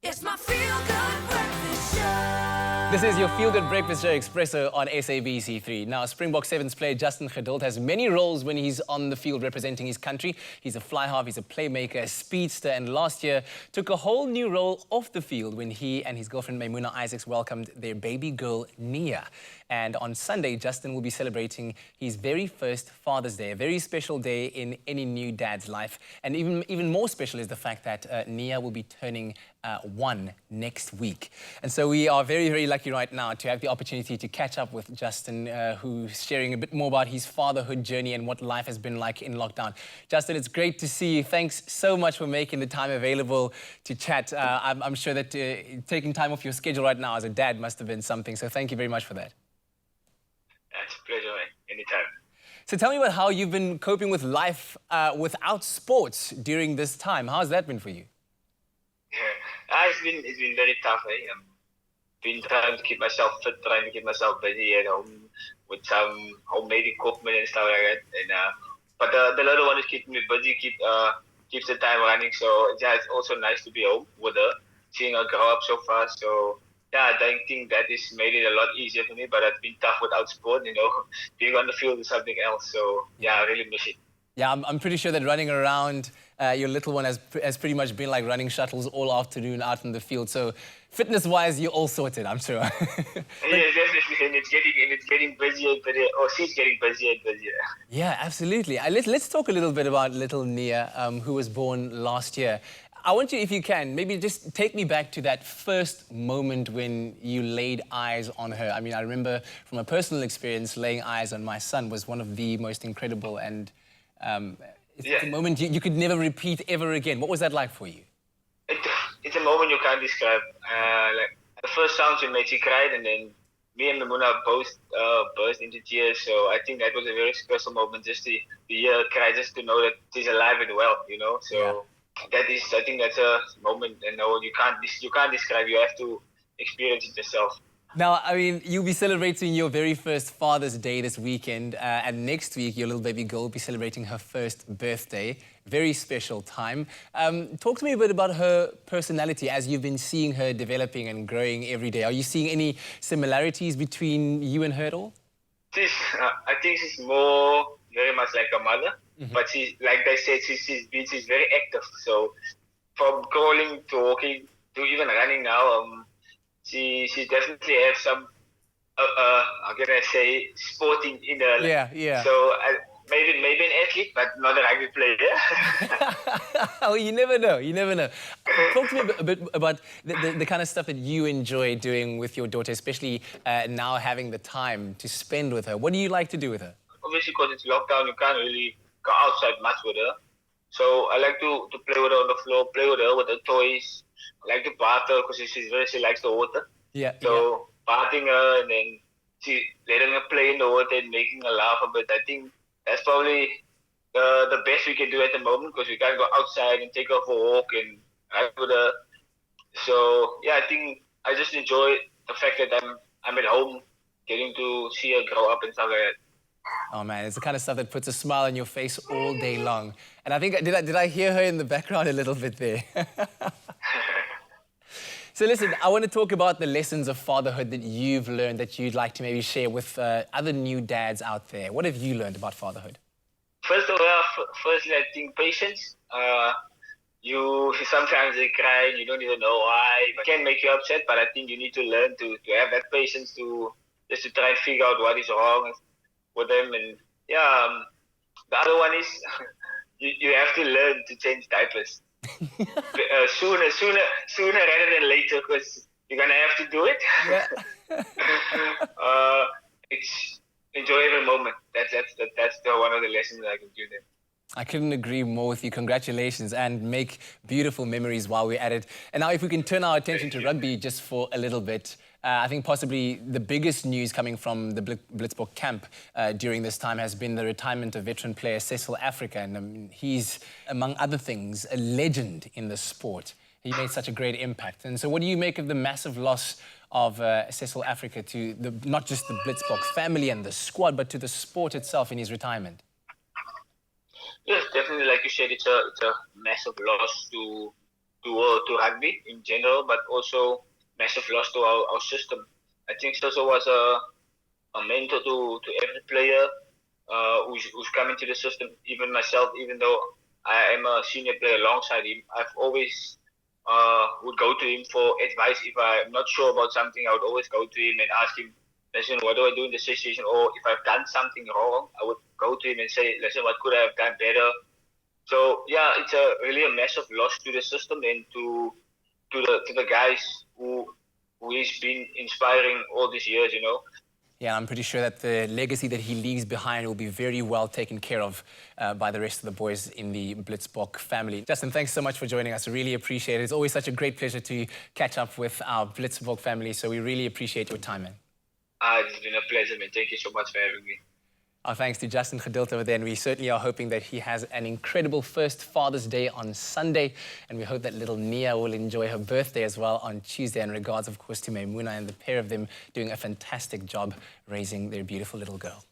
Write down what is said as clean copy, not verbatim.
It's my feel-good breakfast show. This is your feel-good breakfast show, Expresso, on SABC3. Now, Springbok Sevens player Justin Geduld has many roles when he's on the field representing his country. He's a fly-half, he's a playmaker, a speedster, and last year took a whole new role off the field when he and his girlfriend Mymoena Isaacs welcomed their baby girl, Niyah. And on Sunday, Justin will be celebrating his very first Father's Day, a very special day in any new dad's life. And even more special is the fact that Niyah will be turning 1 next week. And so we are very, very lucky right now to have the opportunity to catch up with Justin, who's sharing a bit more about his fatherhood journey and what life has been like in lockdown. Justin, it's great to see you. Thanks so much for making the time available to chat. I'm sure that taking time off your schedule right now as a dad must have been something. So thank you very much for that. It's a pleasure, man. Anytime. So tell me about how you've been coping with life without sports during this time. How's that been for you? It's been very tough. Been trying to keep myself fit, trying to keep myself busy at home with some homemade equipment and stuff like that. And but the little one is keeping me busy, keeps the time running. So yeah, it's also nice to be home with her, seeing her grow up so fast. So yeah, I think that has made it a lot easier for me. But it's been tough without sport. You know, being on the field is something else. So yeah, I really miss it. Yeah, I'm pretty sure that running around your little one has pretty much been like running shuttles all afternoon out in the field. So fitness-wise, you're all sorted, I'm sure. Yes, definitely. And it's getting busier and busier. Or she's getting busier and busier. Yeah, absolutely. Let's talk a little bit about little Niyah, who was born last year. I want you, if you can, maybe just take me back to that first moment when you laid eyes on her. I mean, I remember from a personal experience, laying eyes on my son was one of the most incredible and it's a moment you could never repeat ever again. What was that like for you? It's a moment you can't describe. Like the first sound she made, she cried, and then me and Mymoena both burst into tears. So I think that was a very special moment, just to hear her cry, just to know that she's alive and well, you know. So that is, I think that's a moment, and you can't describe. You have to experience it yourself. Now, I mean, you'll be celebrating your very first Father's Day this weekend, and next week your little baby girl will be celebrating her first birthday. Very special time. Talk to me a bit about her personality as you've been seeing her developing and growing every day. Are you seeing any similarities between you and her at all? I think she's more very much like her mother, but she's, like I said, she's very active. So from crawling to walking to even running now, she definitely has some, how can I say, sporting in her. Yeah. So maybe an athlete, but not a rugby player. Oh, you never know. Talk to me a bit about the kind of stuff that you enjoy doing with your daughter, especially now having the time to spend with her. What do you like to do with her? Obviously, because it's lockdown, you can't really go outside much with her. So I like to play with her on the floor, play with her with her toys. I like to bath her because she likes the water. So bathing her and then letting her play in the water and making her laugh a bit. I think that's probably the best we can do at the moment, because we can't go outside and take her for a walk and ride with her. So yeah, I think I just enjoy the fact that I'm at home, getting to see her grow up and stuff like that. Oh man, it's the kind of stuff that puts a smile on your face all day long. And I think, did I hear her in the background a little bit there? So listen, I want to talk about the lessons of fatherhood that you've learned that you'd like to maybe share with other new dads out there. What have you learned about fatherhood? Firstly, I think patience. You sometimes they cry and you don't even know why. It can make you upset, but I think you need to learn to have that patience to try and figure out what is wrong with them. And the other one is you have to learn to change diapers. Sooner rather than later, because you're gonna have to do it. Enjoy every moment. That's one of the lessons I can give them. I couldn't agree more with you. Congratulations, and make beautiful memories while we're at it. And now if we can turn our attention to rugby just for a little bit. I think possibly the biggest news coming from the Blitzbok camp during this time has been the retirement of veteran player Cecil Africa. And he's, among other things, a legend in the sport. He made such a great impact. And so what do you make of the massive loss of Cecil Africa to not just the Blitzbok family and the squad, but to the sport itself in his retirement? Yes, definitely. Like you said, it's a massive loss to to rugby in general, but also massive loss to our system. I think Cecil was a mentor to every player who's come into the system. Even myself, even though I am a senior player alongside him, I've always would go to him for advice. If I'm not sure about something, I would always go to him and ask him, listen, what do I do in this situation? Or if I've done something wrong, I would go to him and say, listen, what could I have done better? So yeah, it's really a massive loss to the system and to the guys who he's been inspiring all these years, you know. Yeah, I'm pretty sure that the legacy that he leaves behind will be very well taken care of by the rest of the boys in the Blitzbok family. Justin, thanks so much for joining us. I really appreciate it. It's always such a great pleasure to catch up with our Blitzbok family, so we really appreciate your time, man. It's been a pleasure, man. Thank you so much for having me. Our thanks to Justin Geduld over there, and we certainly are hoping that he has an incredible first Father's Day on Sunday, and we hope that little Niyah will enjoy her birthday as well on Tuesday. And regards, of course, to Mymoena and the pair of them doing a fantastic job raising their beautiful little girl.